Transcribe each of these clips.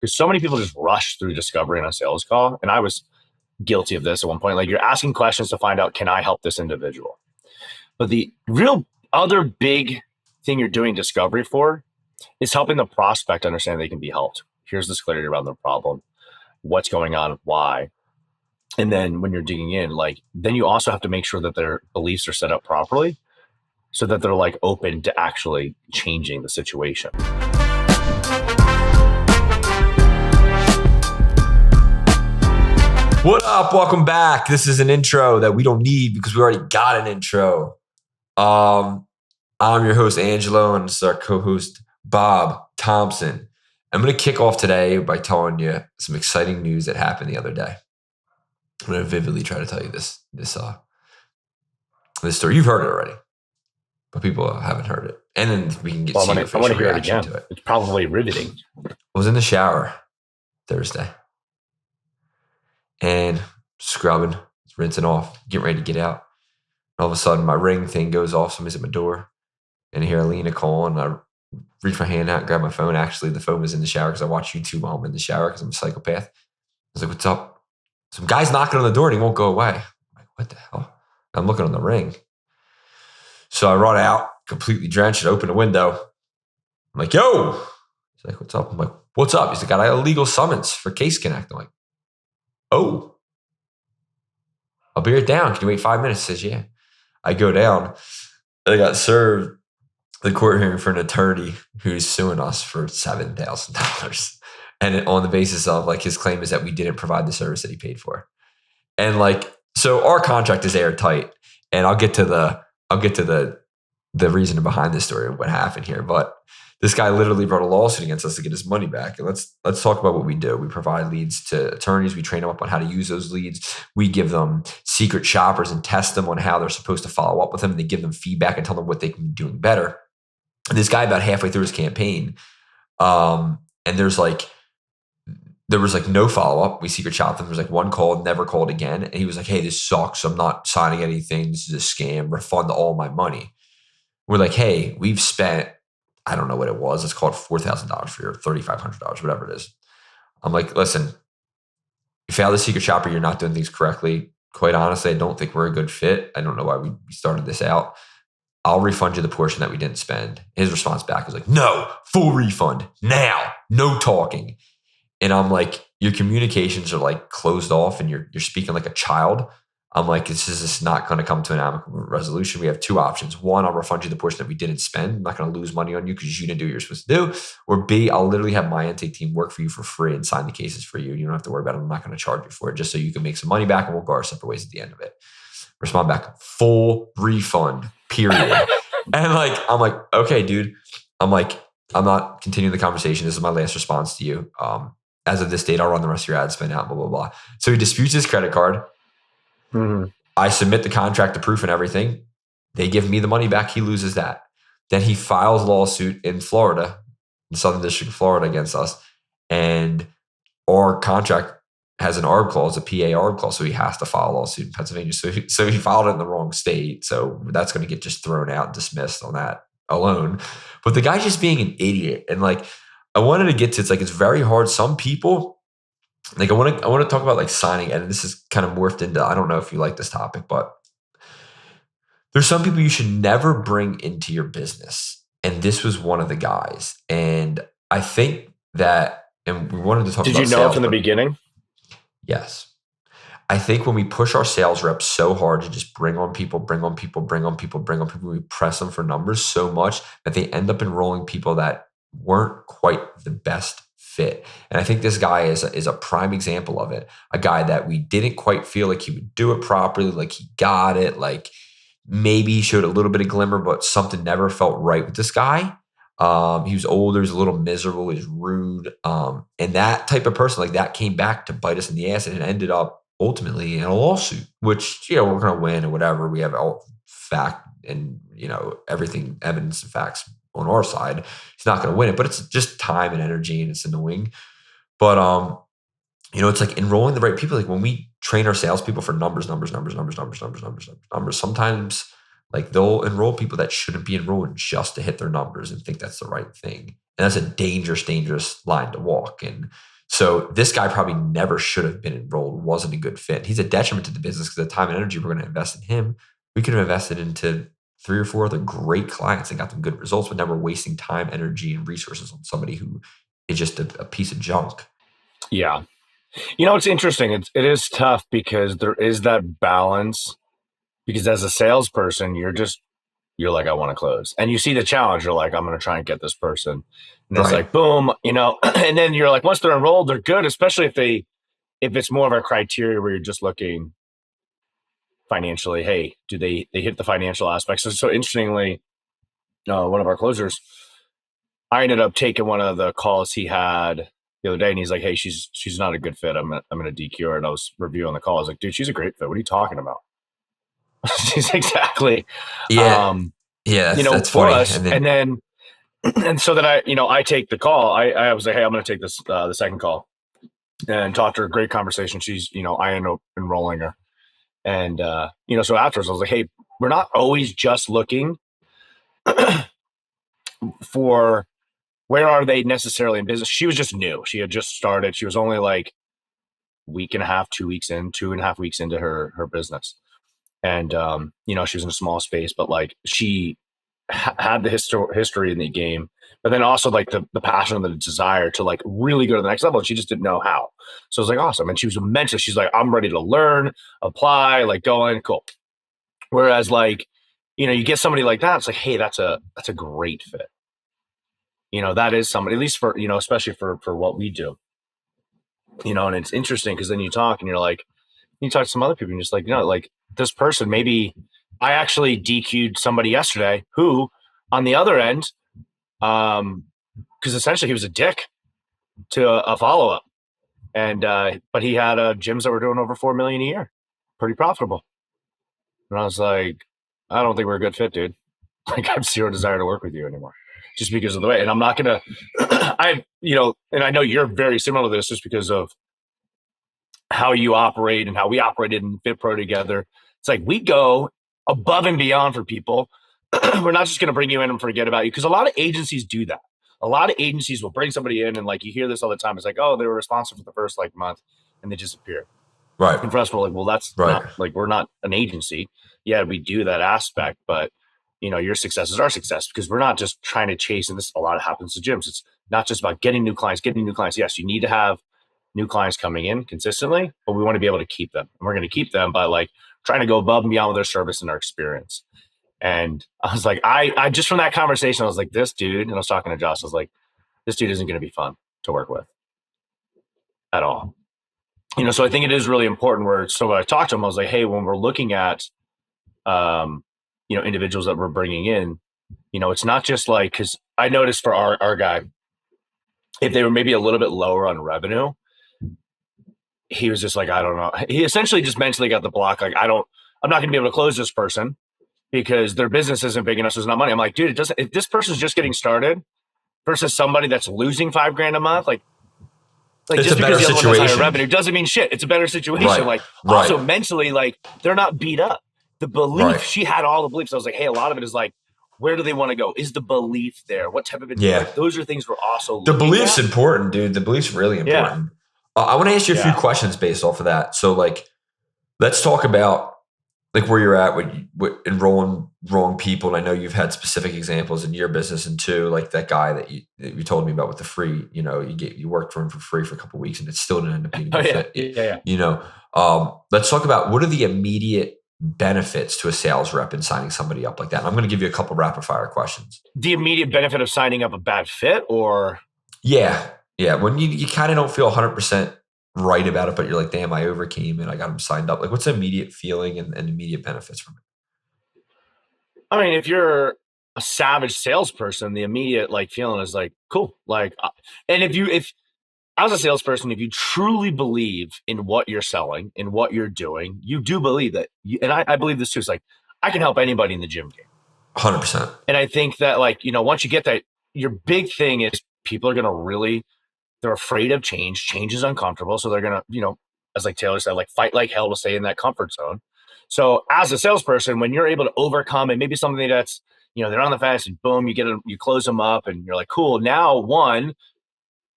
because so many people just rush through discovery on a sales call. And I was guilty of this at one point. Like, you're asking questions to find out, can I help this individual? But the real other big thing you're doing discovery for is helping the prospect understand they can be helped. Here's this clarity around the problem, what's going on, why. And then when you're digging in, like, then you also have to make sure that their beliefs are set up properly so that they're like open to actually changing the situation. What up? Welcome back. This is an intro that we don't need because we already got an intro. I'm your host, Angelo, and this is our co-host, Bob Thompson. I'm going to kick off today by telling you some exciting news that happened the other day. I'm going to vividly try to tell you this story. You've heard it already, but people haven't heard it. And then we can get I want to hear it again. To it. It's probably riveting. I was in the shower Thursday and scrubbing, rinsing off, getting ready to get out. And all of a sudden, my ring thing goes off. Somebody's at my door. And I hear Alina calling. I reach my hand out and grab my phone. Actually, the phone was in the shower because I watch YouTube while I'm in the shower because I'm a psychopath. I was like, what's up? Some guy's knocking on the door and he won't go away. I'm like, what the hell? I'm looking on the ring. So I run out, completely drenched, and open the window. I'm like, yo. He's like, what's up? I'm like, what's up? He's like, got a legal summons for Case Connect. I'm like, oh. I'll be right down. Can you wait 5 minutes? He says, yeah. I go down. I got served the court hearing for an attorney who's suing us for $7,000. And on the basis of, like, his claim is that we didn't provide the service that he paid for. And, like, so our contract is airtight. And I'll get to the reason behind this story and what happened here. But this guy literally brought a lawsuit against us to get his money back. And let's talk about what we do. We provide leads to attorneys. We train them up on how to use those leads. We give them secret shoppers and test them on how they're supposed to follow up with them. And they give them feedback and tell them what they can be doing better. And this guy, about halfway through his campaign, and there was like no follow-up. We secret shopped them. There was like one call, never called again. And he was like, hey, this sucks. I'm not signing anything. This is a scam. Refund all my money. We're like, hey, we've spent, I don't know what it was. Let's call it $4,000 for your $3,500, whatever it is. I'm like, listen, you failed the secret shopper. You're not doing things correctly. Quite honestly, I don't think we're a good fit. I don't know why we started this out. I'll refund you the portion that we didn't spend. His response back was like, no, full refund now, no talking. And I'm like, your communications are like closed off and you're speaking like a child. I'm like, this is just not going to come to an amicable resolution. We have two options. One, I'll refund you the portion that we didn't spend. I'm not going to lose money on you because you didn't do what you're supposed to do. Or B, I'll literally have my intake team work for you for free and sign the cases for you. You don't have to worry about it. I'm not going to charge you for it just so you can make some money back and we'll go our separate ways at the end of it. Respond back, full refund, period. And like, I'm like, okay, dude. I'm like, I'm not continuing the conversation. This is my last response to you. As of this date, I'll run the rest of your ad spend out, blah, blah, blah. So he disputes his credit card. Mm-hmm. I submit the contract, the proof and everything. They give me the money back. He loses that. Then he files a lawsuit in Florida, the Southern District of Florida against us. And our contract has an ARB clause, a PA ARB clause. So he has to file a lawsuit in Pennsylvania. So he filed it in the wrong state. So that's going to get just thrown out and dismissed on that alone. But the guy's just being an idiot. And like, I wanted to get to, it's like, it's very hard. Some people, like I want to talk about like signing, and this is kind of morphed into, I don't know if you like this topic, but there's some people you should never bring into your business. And this was one of the guys. And I think that, and we wanted to talk about Did you know it from the beginning? Yes. I think when we push our sales reps so hard to just bring on people, we press them for numbers so much that they end up enrolling people that weren't quite the best fit. And I think this guy is a prime example of it. A guy that we didn't quite feel like he would do it properly, like he got it, like maybe he showed a little bit of glimmer, but something never felt right with this guy. He was older, he's a little miserable, he's rude. And that type of person, like that came back to bite us in the ass, and it ended up ultimately in a lawsuit, which, you know, we're going to win or whatever. We have all fact and, you know, everything, evidence and facts on our side. He's not going to win it, but it's just time and energy and it's annoying. But, you know, it's like enrolling the right people. Like when we train our salespeople for numbers, sometimes Like they'll enroll people that shouldn't be enrolled just to hit their numbers and think that's the right thing. And that's a dangerous line to walk. And so this guy probably never should have been enrolled, wasn't a good fit. He's a detriment to the business because the time and energy we're going to invest in him, we could have invested into 3 or 4 other great clients and got them good results, but now we're wasting time, energy, and resources on somebody who is just a piece of junk. Yeah. It's interesting. It is tough because there is that balance. Because as a salesperson, you're like, I want to close. And you see the challenge, you're like, I'm going to try and get this person. And it's Right. like, boom, and then you're like, once they're enrolled, they're good, especially if it's more of a criteria where you're just looking financially. Hey, do they hit the financial aspects? So interestingly, one of our closers, I ended up taking one of the calls he had the other day, and he's like, "Hey, she's not a good fit. I'm gonna DQ her." And I was reviewing the call. I was like, "Dude, she's a great fit. What are you talking about?" She's exactly, Yeah. Yeah, that's for funny. us. And then And then, and so then I take the call. I was like, "Hey, I'm gonna take this the second call," and talked to her. Great conversation. She's, I end up enrolling her, and so afterwards, I was like, "Hey, we're not always just looking for." Where are they necessarily in business? She was just new. She had just started. She was only like week and a half, 2 weeks in, 2.5 weeks into her business. And, she was in a small space, but like she had the history in the game, but then also like the passion and the desire to like really go to the next level. And she just didn't know how. So it was like, awesome. And she was immense. She's like, I'm ready to learn, apply, like going, cool. Whereas like, you get somebody like that, it's like, hey, that's a great fit. That is somebody, at least for, especially for what we do, and it's interesting because then you talk and you're like, you talk to some other people and you're just like, like this person, maybe I actually DQ'd somebody yesterday who on the other end, because essentially he was a dick to a follow-up. And, but he had gyms that were doing over 4 million a year, pretty profitable. And I was like, I don't think we're a good fit, dude. Like I have zero desire to work with you anymore. Just because of the way, and I'm not gonna, and I know you're very similar to this, just because of how you operate and how we operated in FitPro together. It's like we go above and beyond for people. We're not just gonna bring you in and forget about you, because a lot of agencies do that. A lot of agencies will bring somebody in and like you hear this all the time. It's like, oh, they were responsible for the first like month and they disappear. right. And for us, we're like, well, that's Right. not like we're not an agency. Yeah, we do that aspect, but your success is our success because we're not just trying to chase. And this a lot of happens to gyms. It's not just about getting new clients. Yes, you need to have new clients coming in consistently, but we want to be able to keep them. And we're going to keep them by like trying to go above and beyond with their service and their experience. And I was like, I just from that conversation, I was like, this dude, and I was talking to Josh, I was like, this dude isn't going to be fun to work with at all. So I think it is really important so when I talked to him, I was like, hey, when we're looking at, individuals that we're bringing in, it's not just like, because I noticed for our guy, if they were maybe a little bit lower on revenue, he was just like, I don't know. He essentially just mentally got the block. Like, I'm not going to be able to close this person because their business isn't big enough. So there's not money. I'm like, dude, if this person's just getting started versus somebody that's losing $5,000 a month, like It's just a better because the other one has higher situation. revenue doesn't mean shit. It's a better situation. Right. Like Right. also mentally, like they're not beat up. The belief, Right. she had all the beliefs. I was like, hey, a lot of it is like, where do they want to go? Is the belief there? What type of Yeah. like, those are things we're also The looking belief's at. important, dude. The belief's really important. I want to ask you a few questions based off of that. So, like, let's talk about like where you're at with enrolling wrong people. And I know you've had specific examples in your business, and too, like that guy that you told me about with the free. You worked for him for free for a couple of weeks, and it still didn't end up being a good fit. Let's talk about what are the immediate benefits to a sales rep in signing somebody up like that. And I'm going to give you a couple rapid fire questions. The immediate benefit of signing up a bad fit, or yeah, when you kind of don't feel 100% right about it, but you're like, damn, I overcame it. I got them signed up. Like, what's the immediate feeling and immediate benefits from it? I mean, if you're a savage salesperson, the immediate like feeling is like, cool. Like, and if as a salesperson, if you truly believe in what you're selling, in what you're doing, you do believe that, and I believe this too. It's like, I can help anybody in the gym game. 100%. And I think that like, once you get that, your big thing is people are going to they're afraid of change. Change is uncomfortable. So they're going to, as like Taylor said, like fight like hell to stay in that comfort zone. So as a salesperson, when you're able to overcome and maybe something that's, they're on the fence and boom, you close them up and you're like, cool. Now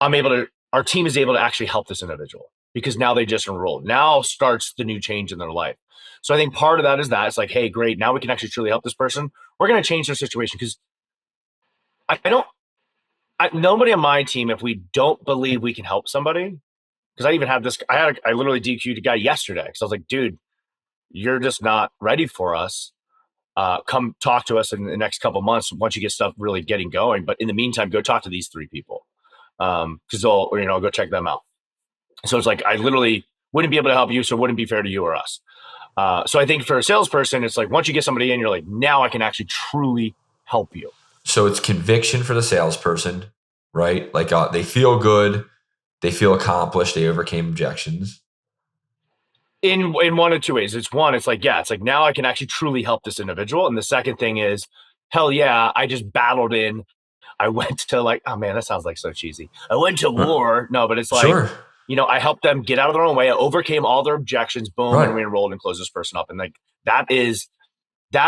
our team is able to actually help this individual because now they just enrolled. Now starts the new change in their life. So I think part of that is that it's like, hey, great. Now we can actually truly help this person. We're going to change their situation because nobody on my team, if we don't believe we can help somebody, because I even had this, I literally DQ'd a guy yesterday because I was like, dude, you're just not ready for us. Come talk to us in the next couple of months once you get stuff really getting going. But in the meantime, go talk to these 3 people because they'll, go check them out. So it's like I literally wouldn't be able to help you, so it wouldn't be fair to you or us. So I think for a salesperson, it's like once you get somebody in, you're like, now I can actually truly help you. So it's conviction for the salesperson, right? Like they feel good, they feel accomplished, they overcame objections. In one of 2 ways. It's like, yeah, it's like now I can actually truly help this individual. And the second thing is, hell yeah, I just battled in. I went to like, oh man, that sounds like so cheesy. I went to war. No, but it's like, Sure. I helped them get out of their own way. I overcame all their objections. Boom. Right. And we enrolled and closed this person up. And like,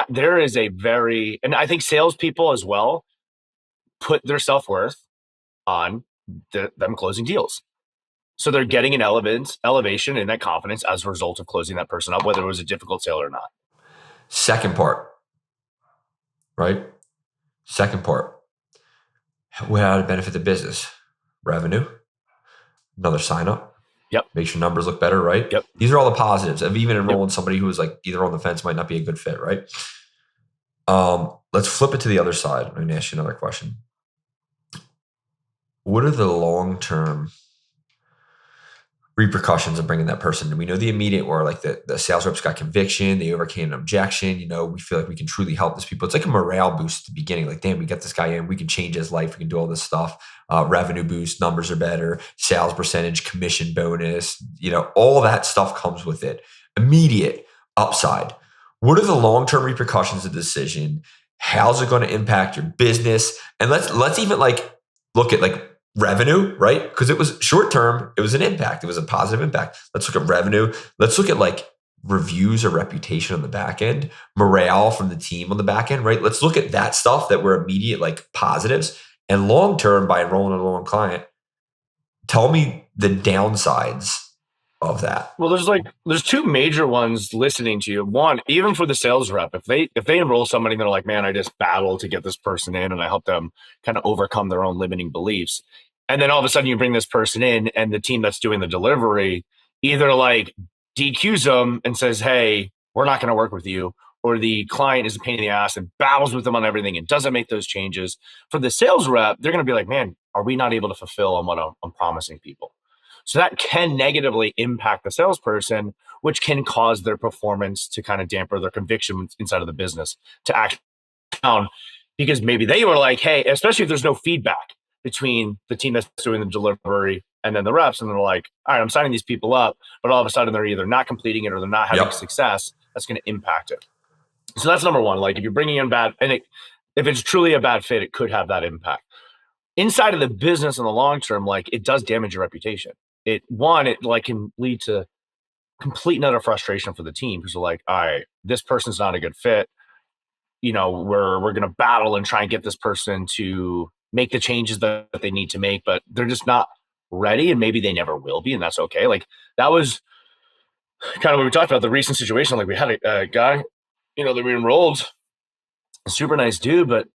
there is a very, and I think salespeople as well put their self-worth on them closing deals. So they're getting an elevation in that confidence as a result of closing that person up, whether it was a difficult sale or not. Second part, right? Second part, how to benefit the business? Revenue, another sign up. Yep. Makes your numbers look better, right? Yep. These are all the positives of even enrolling somebody who is like either on the fence, might not be a good fit, right? Let's flip it to the other side. I'm going to ask you another question. What are the long-term repercussions of bringing that person? And we know the immediate where like the sales reps got conviction, they overcame an objection, we feel like we can truly help these people. It's like a morale boost at the beginning. Like, damn, we got this guy in, we can change his life, we can do all this stuff. Revenue boost, numbers are better, sales percentage, commission bonus, all that stuff comes with it. Immediate upside. What are the long-term repercussions of the decision? How's it going to impact your business? And let's even like look at like revenue, right? Because it was short term, it was an impact. It was a positive impact. Let's look at revenue. Let's look at like reviews or reputation on the back end, morale from the team on the back end, right? Let's look at that stuff that were immediate like positives. And long term, by enrolling a loan client, tell me the downsides of that. Well, there's 2 major ones listening to you. One, even for the sales rep, if they enroll somebody and they're like, man, I just battled to get this person in and I help them kind of overcome their own limiting beliefs. And then all of a sudden you bring this person in and the team that's doing the delivery either like DQs them and says, hey, we're not going to work with you, or the client is a pain in the ass and battles with them on everything and doesn't make those changes. For the sales rep, they're going to be like, man, are we not able to fulfill on what I'm promising people? So that can negatively impact the salesperson, which can cause their performance to kind of damper their conviction inside of the business to act down, because maybe they were like, hey, especially if there's no feedback between the team that's doing the delivery and then the reps, and they're like, all right, I'm signing these people up, but all of a sudden they're either not completing it or they're not having success. That's going to impact it. So that's number one. Like if you're bringing in if it's truly a bad fit, it could have that impact. Inside of the business in the long term, like it does damage your reputation. It like can lead to complete and utter frustration for the team because they're like, all right, this person's not a good fit. We're going to battle and try and get this person to make the changes that they need to make, but they're just not ready, and maybe they never will be, and that's okay. Like that was kind of what we talked about, the recent situation. Like we had a guy, that we enrolled, a super nice dude, but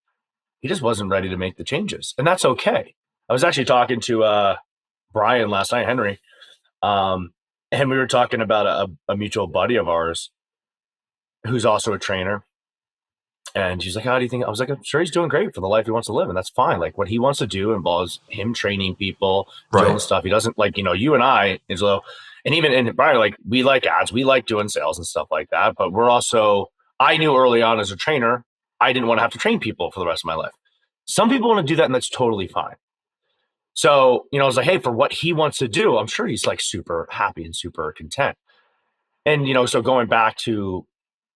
he just wasn't ready to make the changes, and that's okay. I was actually talking to Brian last night, Henry, and we were talking about a mutual buddy of ours who's also a trainer. And she's like, how do you think? I was like, I'm sure he's doing great for the life he wants to live. And that's fine. Like what he wants to do involves him training people, doing stuff. He doesn't like, you and I, Angelo, and even in Brian, like we like ads, we like doing sales and stuff like that. But I knew early on as a trainer, I didn't want to have to train people for the rest of my life. Some people want to do that and that's totally fine. So, I was like, hey, for what he wants to do, I'm sure he's like super happy and super content. And, so going back to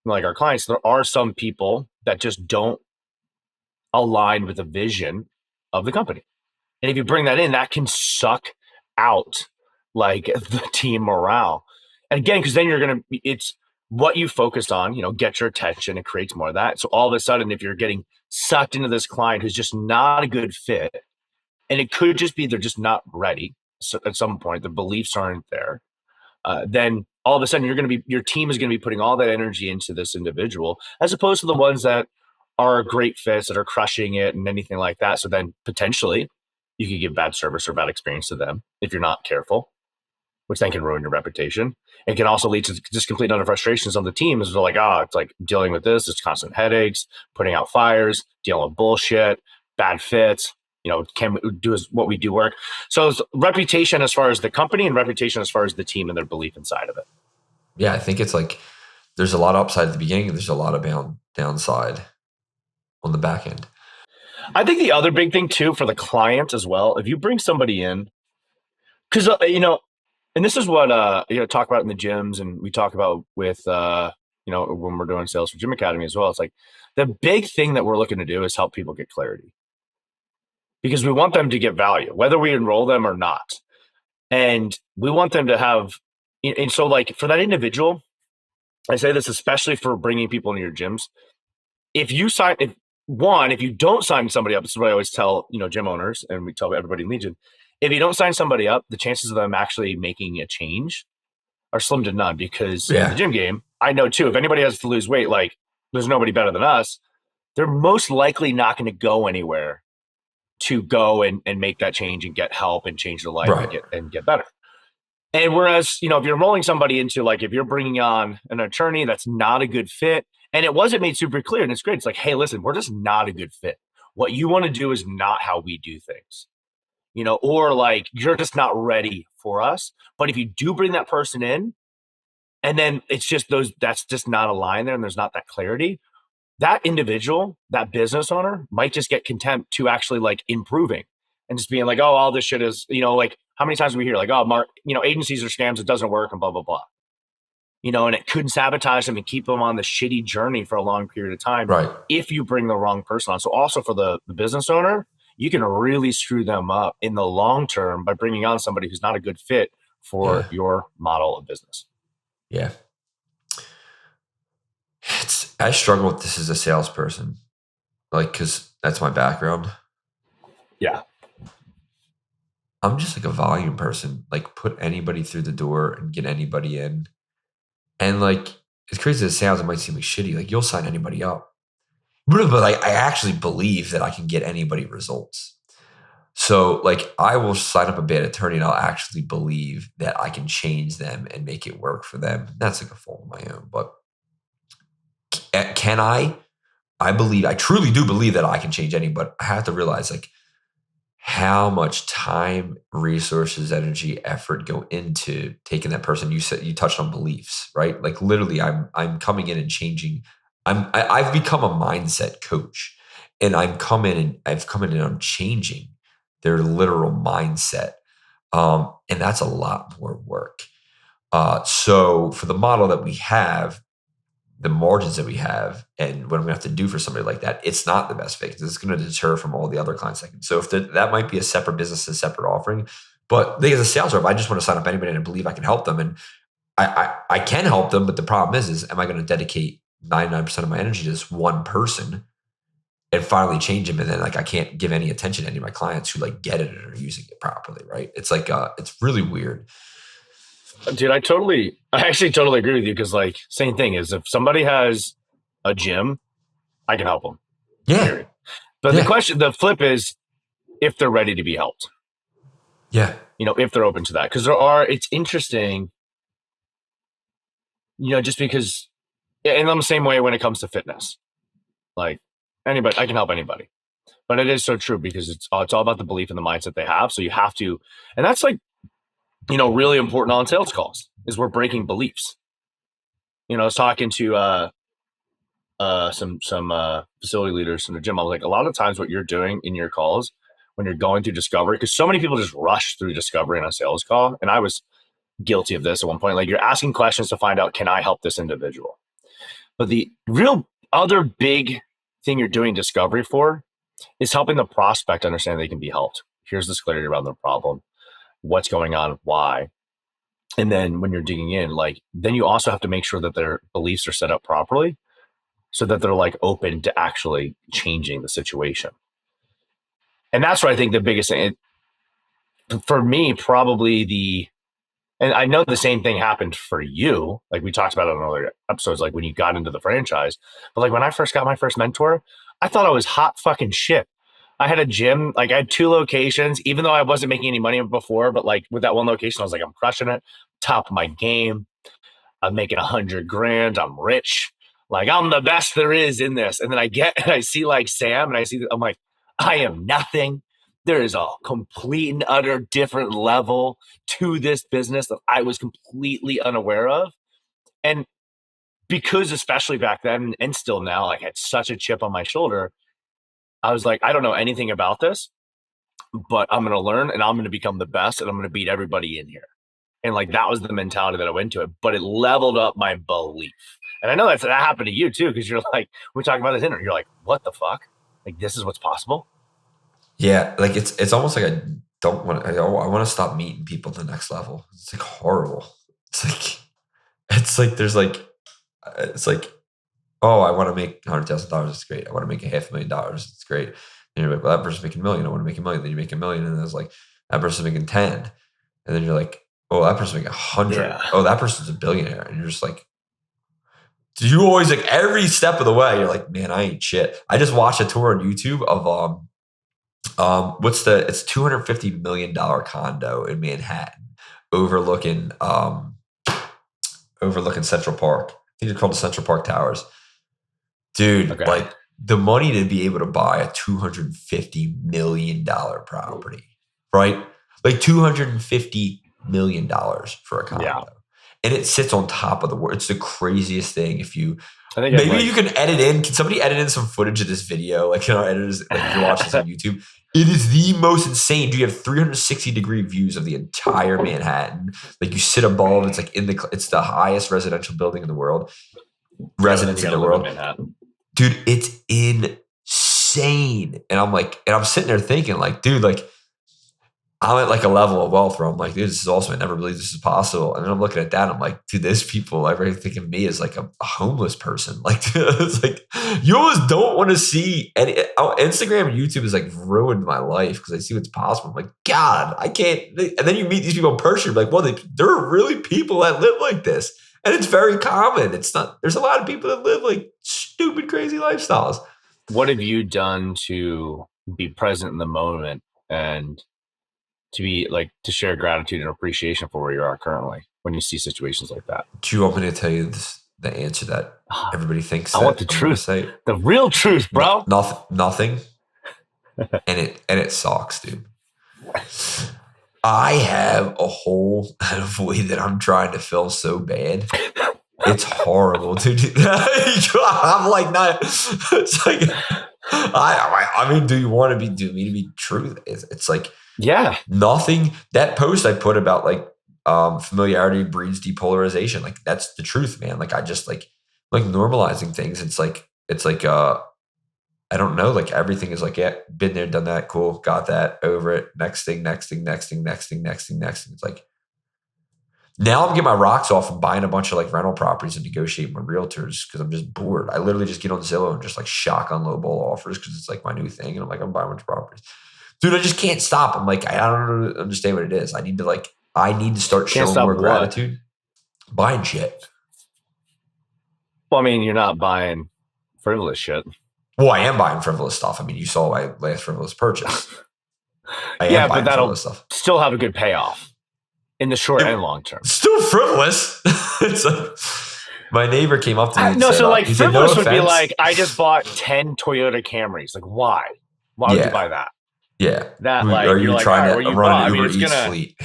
like our clients, there are some people that just don't align with the vision of the company. And if you bring that in, that can suck out like the team morale. And again, because then it's what you focused on, get your attention. It creates more of that. So all of a sudden, if you're getting sucked into this client who's just not a good fit, and it could just be they're just not ready. So at some point, the beliefs aren't there. Then all of a sudden your team is going to be putting all that energy into this individual, as opposed to the ones that are great fits, that are crushing it and anything like that. So then potentially you could give bad service or bad experience to them if you're not careful, which then can ruin your reputation. It can also lead to just complete utter frustrations on the team, as they're like, it's like dealing with this, it's constant headaches, putting out fires, dealing with bullshit, bad fits. Can we do what we do work? So it's reputation as far as the company and reputation as far as the team and their belief inside of it. Yeah, I think it's like there's a lot of upside at the beginning and there's a lot of downside on the back end. I think the other big thing too for the client as well, if you bring somebody in, because and this is what talk about in the gyms, and we talk about with when we're doing sales for Gym Academy as well. It's like the big thing that we're looking to do is help people get clarity, because we want them to get value, whether we enroll them or not. And we want them to have, and so like for that individual, I say this especially for bringing people into your gyms. If you don't sign somebody up, this is what I always tell, gym owners, and we tell everybody in Legion, if you don't sign somebody up, the chances of them actually making a change are slim to none, because in the gym game, I know too, if anybody has to lose weight, like there's nobody better than us, they're most likely not going to go anywhere to go and make that change and get help and change their life, right, and get better. And whereas, if you're rolling somebody into, like, if you're bringing on an attorney that's not a good fit, and it wasn't made super clear, and it's great. It's like, hey, listen, we're just not a good fit. What you want to do is not how we do things, or like, you're just not ready for us. But if you do bring that person in, and then it's just that's just not a line there, and there's not that clarity, that individual, that business owner might just get contempt to actually like improving and just being like, oh, all this shit is, like how many times do we hear like, oh, Mark, agencies are scams, it doesn't work, and blah, blah, blah. And it could sabotage them and keep them on the shitty journey for a long period of time, right, if you bring the wrong person on. So also for the business owner, you can really screw them up in the long term by bringing on somebody who's not a good fit for your model of business. Yeah. I struggle with this as a salesperson, like, because that's my background. Yeah. I'm just like a volume person, like put anybody through the door and get anybody in. And like, as crazy as it sounds, it might seem like shitty. Like, you'll sign anybody up. But like, I actually believe that I can get anybody results. So like, I will sign up a bad attorney and I'll actually believe that I can change them and make it work for them. That's like a fault of my own. But can I? I truly do believe that I can change anybody. I have to realize like how much time, resources, energy, effort go into taking that person. You said you touched on beliefs, right? Like literally, I'm coming in and changing. I've become a mindset coach, and I've come in and I'm changing their literal mindset, and that's a lot more work. So for the model that we have, the margins that we have, and what I'm going to have to do for somebody like that, it's not the best fit, because it's going to deter from all the other clients. So if that might be a separate business, a separate offering. But as a sales rep, I just want to sign up anybody and I believe I can help them. And I can help them, but the problem is am I going to dedicate 99% of my energy to this one person and finally change them? And then like, I can't give any attention to any of my clients who like get it and are using it properly. Right. It's like, it's really weird. Dude, I actually totally agree with you, because like, same thing is, if somebody has a gym, I can help them. Yeah. Period. But the flip is if they're ready to be helped. Yeah. If they're open to that, because it's interesting, just because, and I'm the same way when it comes to fitness. Like, anybody, I can help anybody. But it is so true, because it's all about the belief and the mindset they have. So you have to, and that's like, really important on sales calls, is we're breaking beliefs. I was talking to some facility leaders in the gym. I was like, a lot of times what you're doing in your calls when you're going through discovery, because so many people just rush through discovery in a sales call, and I was guilty of this at one point. Like, you're asking questions to find out, can I help this individual? But the real other big thing you're doing discovery for is helping the prospect understand they can be helped. Here's this clarity around the problem, what's going on, why. And then when you're digging in, like, then you also have to make sure that their beliefs are set up properly so that they're like open to actually changing the situation. And that's what I think the biggest thing for me, probably and I know the same thing happened for you. Like we talked about it on other episodes, like when you got into the franchise. But like when I first got my first mentor, I thought I was hot fucking shit. I had a gym, like I had 2 locations, even though I wasn't making any money before. But like with that one location, I was like, I'm crushing it, top of my game. I'm making 100 grand. I'm rich. Like I'm the best there is in this. And then I see like Sam, and I'm like, I am nothing. There is a complete and utter different level to this business that I was completely unaware of. And because especially back then and still now, like I had such a chip on my shoulder, I was like, I don't know anything about this, but I'm going to learn and I'm going to become the best and I'm going to beat everybody in here. And like that was the mentality that I went to it, but it leveled up my belief. And I know that happened to you too, because you're like, we talking about this dinner. You're like, what the fuck? Like this is what's possible. Yeah, like it's almost like I don't want. I want to stop meeting people at the next level. It's like horrible. It's like there's like it's like, oh, I want to make $100,000. It's great. I want to make $500,000. It's great. And you're like, well, that person's making $1 million. I want to make $1 million. Then you make $1 million, and then it's like that person's making 10, and then you're like, oh, that person's making 100. Yeah. Oh, that person's a billionaire, and you're just like, do you always like every step of the way? You're like, man, I ain't shit. I just watched a tour on YouTube of it's $250 million condo in Manhattan overlooking Central Park. I think it's called the Central Park Towers. Dude, Okay. like the money to be able to buy a $250 million property, right? Like $250 million for a condo. Yeah. And it sits on top of the world. It's the craziest thing. If you I think maybe you can edit in. Can somebody edit in some footage of this video? Like, you know, editors, like if you watch this on YouTube, it is the most insane. You have 360-degree views of the entire Manhattan. Like you sit above. It's like it's the highest residential building in the world. Residents in the world, dude. It's insane. And I'm sitting there thinking, like, dude, like I'm at like a level of wealth where I'm like, dude, this is awesome. I never believed this is possible. And then I'm looking at that. And I'm like, dude, there's people I really think of me as like a homeless person. Like, it's like you almost don't want to see any. Instagram and YouTube has like ruined my life because I see what's possible. I'm like, God, I can't. And then you meet these people in person. You're like, well, there are really people that live like this. And it's very common. It's not, there's a lot of people that live like stupid, crazy lifestyles. What have you done to be present in the moment and to share gratitude and appreciation for where you are currently when you see situations like that? Do you want me to tell you the answer that everybody thinks? I want the truth, say the real truth, bro. Nothing. and it sucks, dude. I have a hole and a void that I'm trying to fill so bad. It's horrible, dude. I'm like, not. It's like, I mean, do you want me to be true? It's like, yeah, nothing. That post I put about like familiarity breeds depolarization. Like that's the truth, man. Like I just like normalizing things. It's like I don't know. Like everything is like, yeah, been there, done that. Cool. Got that. Over it. Next thing. It's like, now I'm getting my rocks off and buying a bunch of like rental properties and negotiating with realtors because I'm just bored. I literally just get on Zillow and just like shotgun low ball offers because it's like my new thing. And I'm like, I'm buying a bunch of properties. Dude, I just can't stop. I'm like, I don't understand what it is. I need to start showing more gratitude. Buying shit. Well, I mean, you're not buying frivolous shit. Well, I am buying frivolous stuff. I mean, you saw my last frivolous purchase. Yeah, but that'll still have a good payoff in the short and long term. Still frivolous. It's like my neighbor came up to me and said, so like frivolous would be like, I just bought 10 Toyota Camrys. Like, why? Why would you buy that? Yeah. That like, are you trying to run an Uber Eats fleet?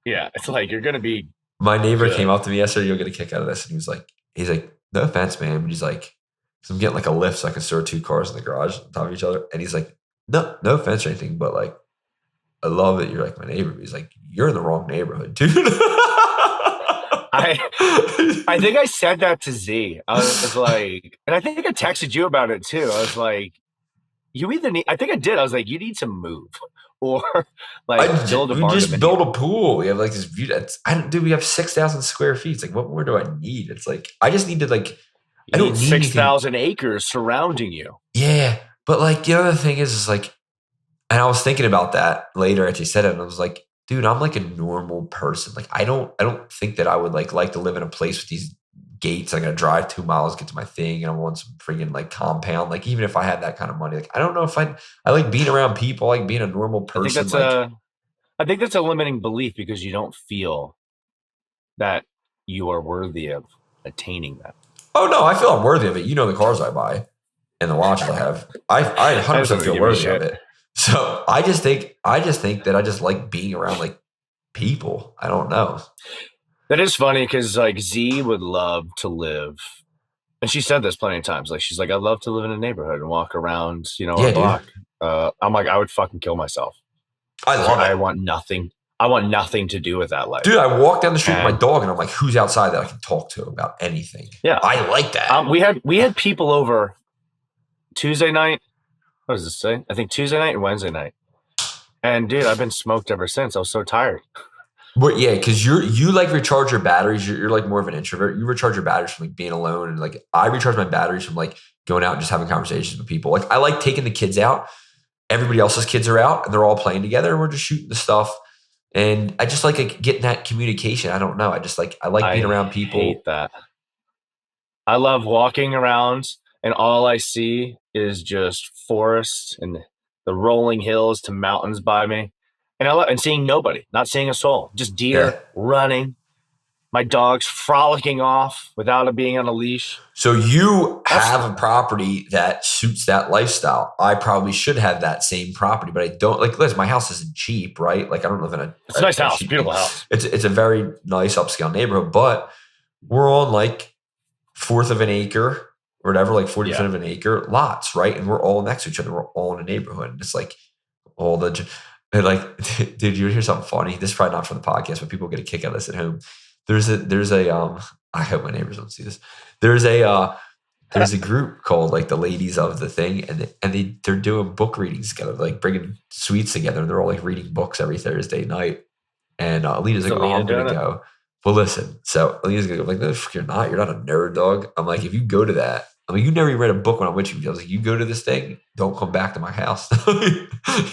Yeah, it's like you're gonna be. My neighbor came up to me yesterday. You'll get a kick out of this, and he's like, no offense, man. But he's like, so I'm getting like a lift so I can store 2 cars in the garage on top of each other. And he's like, no offense or anything, but like, I love that you're like my neighbor. He's like, you're in the wrong neighborhood, dude. I think I said that to Z. I was like, and I think I texted you about it too. I was like, you either need, I think I did. I was like, you need to move or like build a we barn just dominium. build a pool. We have like this view. Dude, we have 6,000 square feet. It's like, what more do I need? It's like, I just need to like, I don't need 6,000 acres surrounding you. Yeah. But like, the other thing is like, and I was thinking about that later as you said it, and I was like, dude, I'm like a normal person. Like, I don't think that I would like to live in a place with these gates. I gotta drive 2 miles, get to my thing, and I want some freaking like compound. Like, even if I had that kind of money, like, I don't know if I like being around people, like being a normal person. I think that's a limiting belief because you don't feel that you are worthy of attaining that. Oh no, I feel I'm worthy of it. You know the cars I buy and the watches I have. I 100% feel worthy of it. So I just think that I just like being around like people. I don't know. That is funny because like Z would love to live, and she said this plenty of times. Like she's like, I'd love to live in a neighborhood and walk around, a block. I'm like, I would fucking kill myself. I love it. I want nothing. I want nothing to do with that life. Dude, I walk down the street with my dog and I'm like, who's outside that I can talk to about anything? Yeah. I like that. We had people over Tuesday night. What does this say? I think Tuesday night and Wednesday night. And dude, I've been smoked ever since. I was so tired. But yeah, because you like recharge your batteries. You're like more of an introvert. You recharge your batteries from like being alone, and like I recharge my batteries from like going out and just having conversations with people. Like I like taking the kids out. Everybody else's kids are out and they're all playing together and we're just shooting the stuff. And I just like getting that communication. I don't know. I like being around people. I hate that. I love walking around and all I see is just forest and the rolling hills to mountains by me. And seeing nobody, not seeing a soul, just deer running, my dogs frolicking off without it being on a leash. So you have a property that suits that lifestyle. I probably should have that same property, but I don't. Like, listen, my house isn't cheap, right? Like, I don't live in a. It's a nice house, beautiful house. It's a very nice upscale neighborhood, but we're on like 1/4 of an acre or whatever, like 40% of an acre lots, right? And we're all next to each other. We're all in a neighborhood. And it's like all the. And like, dude, you hear something funny? This is probably not from the podcast, but people get a kick out of this at home. There's a I hope my neighbors don't see this. There's a group called like the ladies of the thing, and they're doing book readings together, like bringing sweets together, and they're all like reading books every Thursday night. And Alina's like, "Oh, I'm gonna go." Well, listen, so Alina's gonna go. I'm like, "No, you're not. You're not a nerd, dog." I'm like, if you go to that, I mean, you never even read a book when I'm with you. I was like, you go to this thing, don't come back to my house.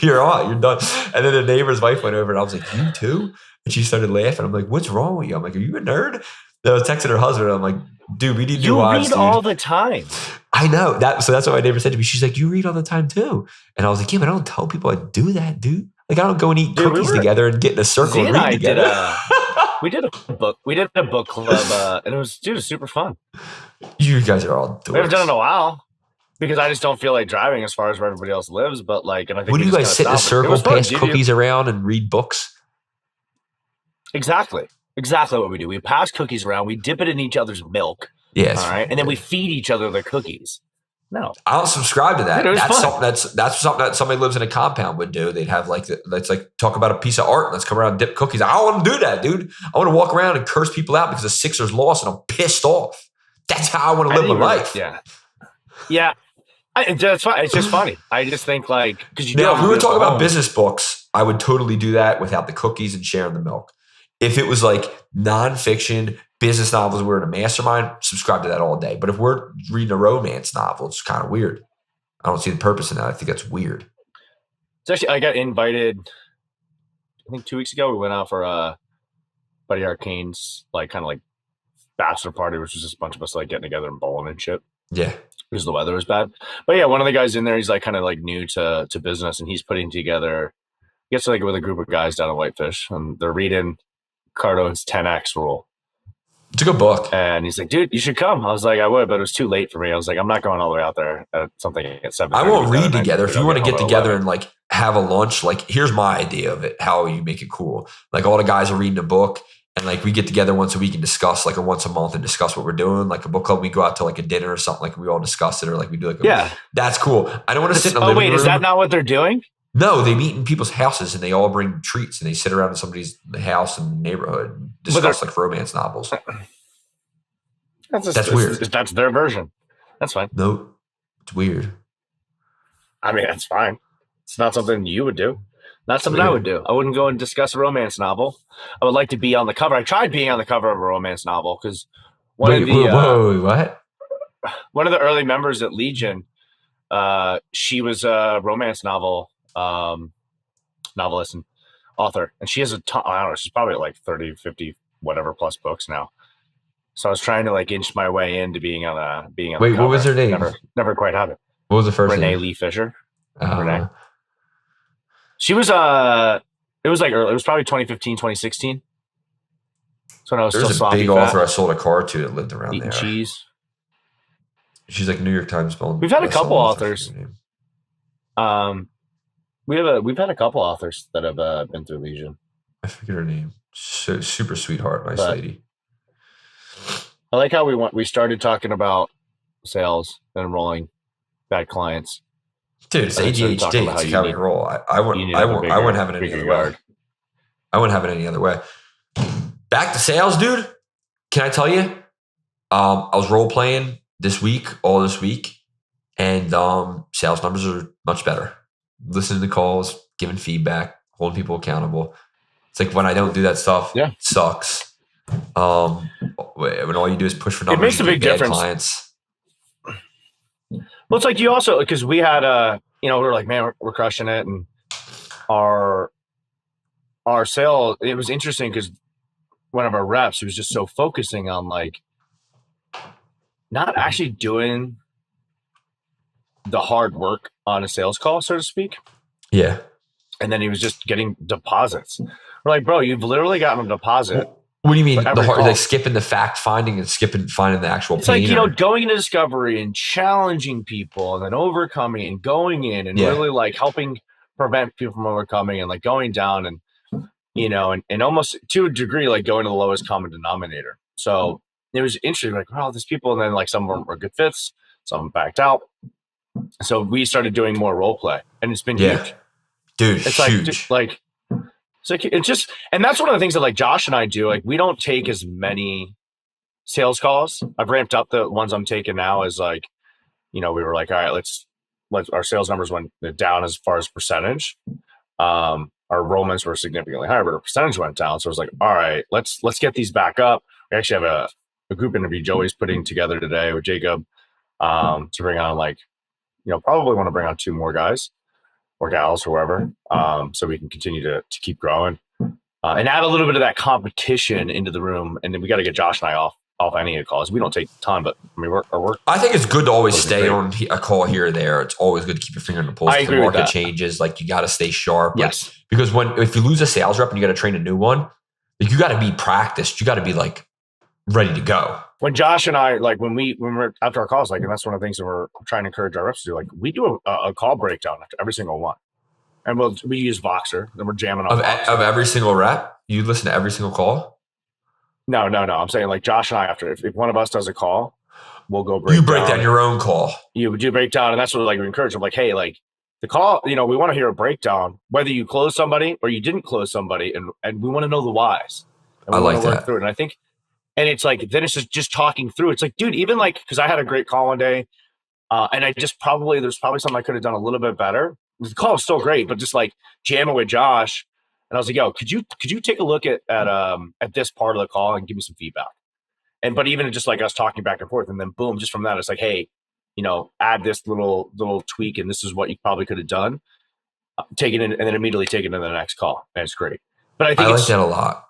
You're done. And then the neighbor's wife went over and I was like, you too? And she started laughing. I'm like, what's wrong with you? I'm like, are you a nerd? Then I was texting her husband. And I'm like, dude, we need new wives. You read all the time. I know that. So that's what my neighbor said to me. She's like, you read all the time too. And I was like, yeah, but I don't tell people I do that, dude. Like, I don't go and eat cookies together and get in a circle and read together. We did a book club, and it was super fun. You guys are all dorks. We haven't done it in a while because I just don't feel like driving as far as where everybody else lives. But like, and I think what do you guys sit in a circle, pass cookies around, and read books? Exactly what we do. We pass cookies around. We dip it in each other's milk. Yes. All right, and then we feed each other the cookies. No, I don't subscribe to that. Dude, that's something that somebody lives in a compound would do. They'd have like let's like talk about a piece of art. Let's come around and dip cookies. I don't want to do that, dude. I want to walk around and curse people out because the Sixers lost and I'm pissed off. That's how I want to live my life. Yeah. It's fine. It's just funny. I just think like because now if we were talking about business books, I would totally do that without the cookies and sharing the milk. If it was like nonfiction business novels, we're in a mastermind, subscribe to that all day. But if we're reading a romance novel, it's kind of weird. I don't see the purpose in that. I think that's weird. It's actually, I got invited, I think 2 weeks ago, we went out for Buddy Arcane's like kind of like bachelor party, which was just a bunch of us like getting together and bowling and shit. Yeah. Because the weather was bad. But yeah, one of the guys in there, he's like kind of like new to business, and he's putting together, he gets like with a group of guys down in Whitefish, and they're reading Cardone's 10X rule. It's a good book. And he's like, dude, you should come. I was like, I would, but it was too late for me. I was like, I'm not going all the way out there at something at 7. I won't read together. If you want to get together and like have a lunch, like here's my idea of it, how you make it cool. Like all the guys are reading a book and like we get together once a week and discuss like or once a month and discuss what we're doing. Like a book club, we go out to like a dinner or something, like we all discuss it or like we do like that's cool. I don't want to sit in a living room. Is that not what they're doing? No, they meet in people's houses and they all bring treats and they sit around in somebody's house in the neighborhood and discuss like romance novels. That's weird. That's their version. That's fine. No, it's weird. I mean, that's fine. It's not something you would do. Not something I would do. I wouldn't go and discuss a romance novel. I would like to be on the cover. I tried being on the cover of a romance novel because one Wait, of the whoa, what? one of the early members at Legion, she was a romance novel novelist and author, and she has a ton. I don't know. She's probably like 30, 50, whatever plus books now. So I was trying to like inch my way into being on the Wait, cover. what was her name? Never quite had it. What was the first Renee name? Lee Fisher. Uh, Renee. She was it was like early. It was probably 2015, 2016. That's when I was There's still a sloppy big fat, author I sold a car to that lived around eating there. cheese. She's like New York Times. We've had a couple authors. We've had a couple authors that have been through Legion. I forget her name. So, super sweetheart, nice lady. I like how we started talking about sales and enrolling bad clients. Dude, it's ADHD. It's how we roll. I wouldn't have it any other way. I wouldn't have it any other way. Back to sales, dude. Can I tell you? I was role playing all this week, and sales numbers are much better. Listening to calls, giving feedback, holding people accountable. It's like when I don't do that stuff, it sucks. When all you do is push for numbers, it makes a big difference. Clients. Well, it's like you also, because we had we were like, man, we're crushing it, and our sale. It was interesting because one of our reps, he was just so focusing on like not actually doing the hard work on a sales call, so to speak. Yeah. And then he was just getting deposits. We're like, bro, you've literally gotten a deposit. What do you mean? Like skipping the fact finding and finding the actual pain? It's like, going into discovery and challenging people and then overcoming and going in and really like helping prevent people from overcoming and like going down and, and almost to a degree, like going to the lowest common denominator. So it was interesting, like, wow, there's people. And then like some of them were good fits, some of them backed out. So we started doing more role play and it's been huge. Dude, it's huge. It's just, and that's one of the things that like Josh and I do. Like, we don't take as many sales calls. I've ramped up the ones I'm taking now as like, we were like, all right, let's our sales numbers went down as far as percentage. Our enrollments were significantly higher, but our percentage went down. So I was like, all right, let's get these back up. We actually have a group interview Joey's putting together today with Jacob to bring on like, probably want to bring on 2 more guys or gals or whoever, so we can continue to keep growing and add a little bit of that competition into the room. And then we got to get Josh and I off any of the calls. We don't take a ton, but I mean, I think it's good to always stay on a call here or there. It's always good to keep your finger on the pulse. I agree with that. The market changes, like you got to stay sharp. Yes. Because if you lose a sales rep and you got to train a new one, like you got to be practiced. You got to be like ready to go. When Josh and I, like when we're after our calls, like, and that's one of the things that we're trying to encourage our reps to do, like we do a call breakdown after every single one. And we use Voxer, then we're jamming on of every single rep. You listen to every single call. No. I'm saying like Josh and I, after if one of us does a call, we'll go break. You break down your own call. You do breakdown, and that's what like we encourage them. Like, hey, like the call, we want to hear a breakdown, whether you close somebody or you didn't close somebody, and we want to know the whys. And we I like that. Through it. And I think. And it's like, then it's just talking through. It's like, dude, even like, because I had a great call one day, and there's probably something I could have done a little bit better. The call was still great, but just like jamming with Josh, and I was like, yo, could you take a look at this part of the call and give me some feedback? But even just like us talking back and forth, and then boom, just from that, it's like, hey, add this little tweak, and this is what you probably could have done. Take it in, and then immediately take it to the next call, and it's great. But I think I like that a lot.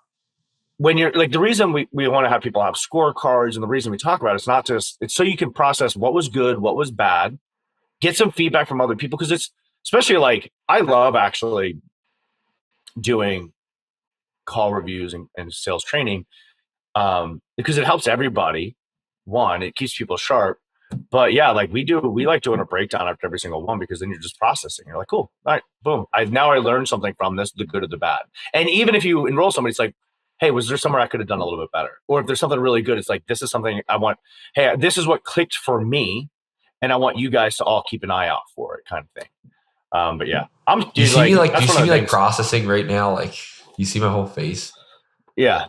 When you're like, the reason we want to have people have scorecards and the reason we talk about it's not just, it's so you can process what was good, what was bad, get some feedback from other people. Cause it's especially like, I love actually doing call reviews and sales training because it helps everybody. One, it keeps people sharp. But yeah, like we like doing a breakdown after every single one because then you're just processing. You're like, cool, all right, boom. I learned something from this, the good or the bad. And even if you enroll somebody, it's like, hey, was there somewhere I could have done a little bit better? Or if there's something really good, it's like, this is something I want. Hey, this is what clicked for me, and I want you guys to all keep an eye out for it, kind of thing. But yeah, you see me like processing right now? Like, you see my whole face? Yeah.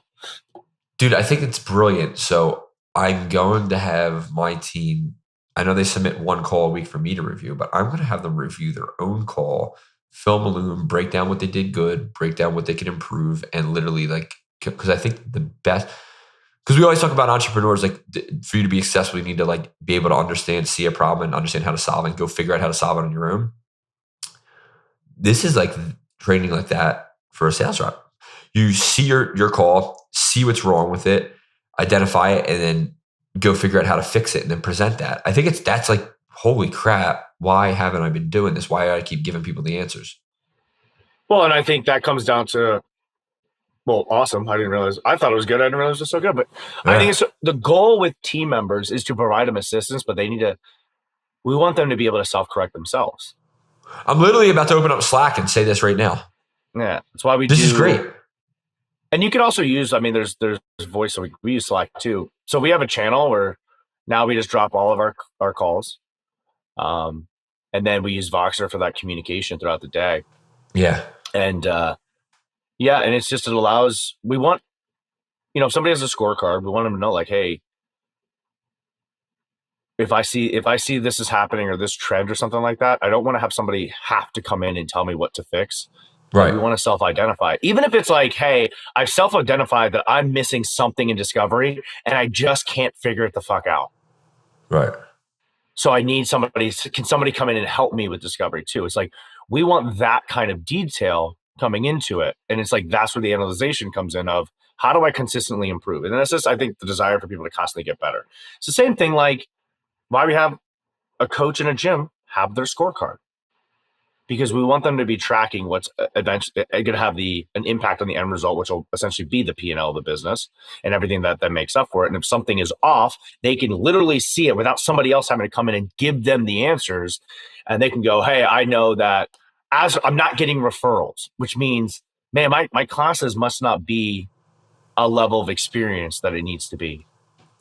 Dude, I think it's brilliant. So I'm going to have my team, I know they submit one call a week for me to review, but I'm going to have them review their own call film a loom, break down what they did good, break down what they can improve, and literally like, because I think the best, because we always talk about entrepreneurs, like for you to be successful, you need to like be able to understand, see a problem and understand how to solve it and go figure out how to solve it on your own. This is like training like that for a sales rep. You see your call, see what's wrong with it, identify it, and then go figure out how to fix it and then present that. I think that's like, holy crap, why haven't I been doing this? Why do I keep giving people the answers? Well, and I think that comes down to, well, awesome. I thought it was good. I didn't realize it was so good. But I think it's the goal with team members is to provide them assistance, but we want them to be able to self-correct themselves. I'm literally about to open up Slack and say this right now. Yeah. That's why this is great. And you can also use, there's voice, so we use Slack too. So we have a channel where now we just drop all of our calls. And then we use Voxer for that communication throughout the day. Yeah. And and it's just, it allows, we want, if somebody has a scorecard, we want them to know like, hey, if I see this is happening or this trend or something like that, I don't want to have somebody have to come in and tell me what to fix. Right. We want to self-identify. Even if it's like, hey, I've self-identified that I'm missing something in discovery and I just can't figure it the fuck out. Right. So I need can somebody come in and help me with discovery too? It's like, we want that kind of detail coming into it. And it's like, that's where the analyzation comes in of how do I consistently improve? And that's just, I think, the desire for people to constantly get better. It's the same thing like why we have a coach in a gym have their scorecard. Because we want them to be tracking what's eventually going to have an impact on the end result, which will essentially be the P&L of the business and everything that makes up for it. And if something is off, they can literally see it without somebody else having to come in and give them the answers. And they can go, hey, I know that as I'm not getting referrals, which means, man, my classes must not be a level of experience that it needs to be.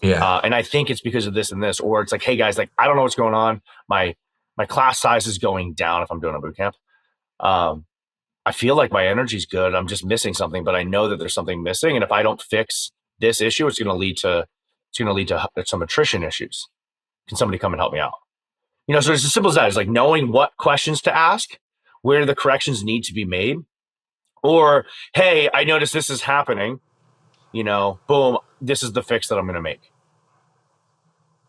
Yeah. And I think it's because of this and this, or it's like, hey guys, like, I don't know what's going on. My class size is going down if I'm doing a boot camp. I feel like my energy's good. I'm just missing something, but I know that there's something missing. And if I don't fix this issue, it's going to lead to some attrition issues. Can somebody come and help me out? So it's as simple as that. It's like knowing what questions to ask, where the corrections need to be made, or, hey, I noticed this is happening. Boom, this is the fix that I'm going to make.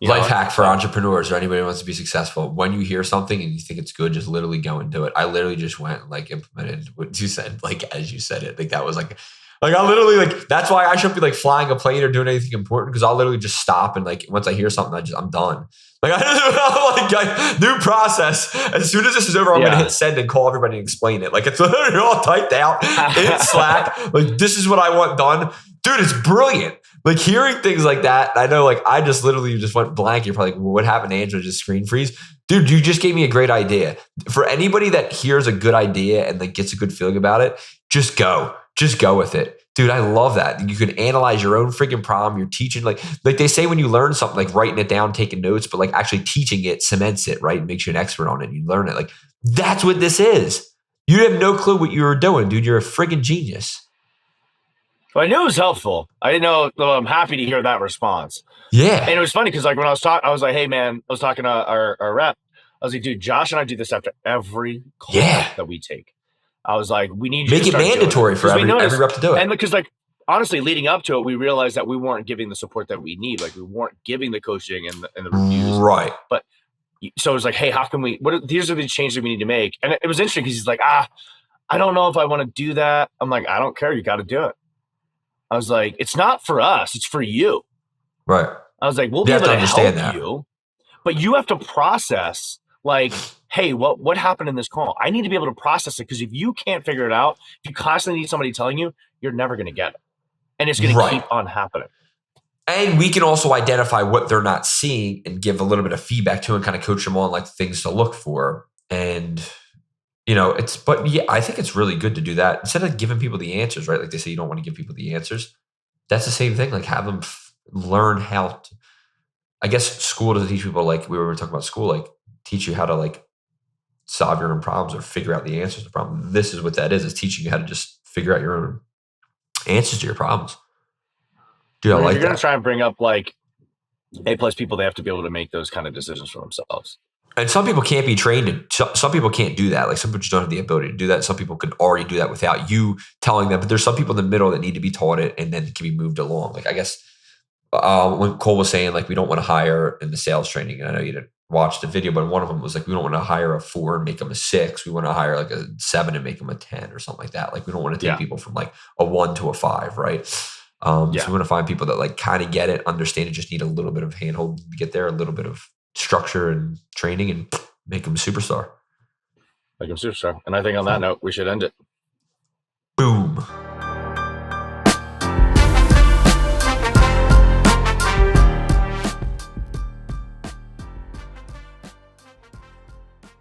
Life hack for entrepreneurs or anybody who wants to be successful. When you hear something and you think it's good, just literally go and do it. I literally just went and like implemented what you said, like as you said it. Like that was like I literally like, that's why I shouldn't be like flying a plane or doing anything important, because I'll literally just stop and like once I hear something, I'm done. Like I'm like new process. As soon as this is over, I'm gonna hit send and call everybody and explain it. Like it's literally all typed out in Slack. Like this is what I want done. Dude, it's brilliant. Like hearing things like that, I know like I just literally just went blank. You're probably like, well, what happened to Andrew? Just screen freeze? Dude, you just gave me a great idea. For anybody that hears a good idea and like gets a good feeling about it, just go with it. Dude, I love that. You can analyze your own freaking problem. You're teaching like they say when you learn something, like writing it down, taking notes, but like actually teaching it cements it, right? Makes you an expert on it. You learn it. Like that's what this is. You have no clue what you were doing, dude. You're a freaking genius. Well, I knew it was helpful. I didn't know. Well, I'm happy to hear that response. Yeah. And it was funny because like when I was talking, I was like, hey man, I was talking to our rep. I was like, dude, Josh and I do this after every call that we take. I was like, we need you make to it mandatory for every rep to do it. And because like honestly, leading up to it, we realized that we weren't giving the support that we need. Like we weren't giving the coaching and the reviews. Right. But so it was like, hey, how can we? These are the changes that we need to make. And it was interesting because he's like, I don't know if I want to do that. I'm like, I don't care. You got to do it. I was like, it's not for us. It's for you. Right. I was like, we'll be able to help you, but you have to process like, hey, what happened in this call? I need to be able to process it because if you can't figure it out, if you constantly need somebody telling you, you're never going to get it. And it's going to keep on happening. And we can also identify what they're not seeing and give a little bit of feedback to and kind of coach them on like things to look for. And but yeah, I think it's really good to do that instead of giving people the answers, right? Like they say, you don't want to give people the answers. That's the same thing. Like have them learn how to, I guess school doesn't teach people, like we were talking about school, like teach you how to like solve your own problems or figure out the answers to the problem. This is what that is. It's teaching you how to just figure out your own answers to your problems. Dude, I like that. You're going to try and bring up like A+ people, they have to be able to make those kind of decisions for themselves. And some people can't be trained. Some people can't do that. Like some people just don't have the ability to do that. Some people can already do that without you telling them. But there's some people in the middle that need to be taught it and then can be moved along. Like I guess when Cole was saying like we don't want to hire in the sales training, and I know you didn't watch the video, but one of them was like we don't want to hire a 4 and make them a 6. We want to hire like a 7 and make them a 10 or something like that. Like we don't want to take people from like a 1 to a 5, right? So we want to find people that like kind of get it, understand it, just need a little bit of handhold to get there, a little bit of structure and training, and make them a superstar. Make them superstar. And I think on that note, we should end it.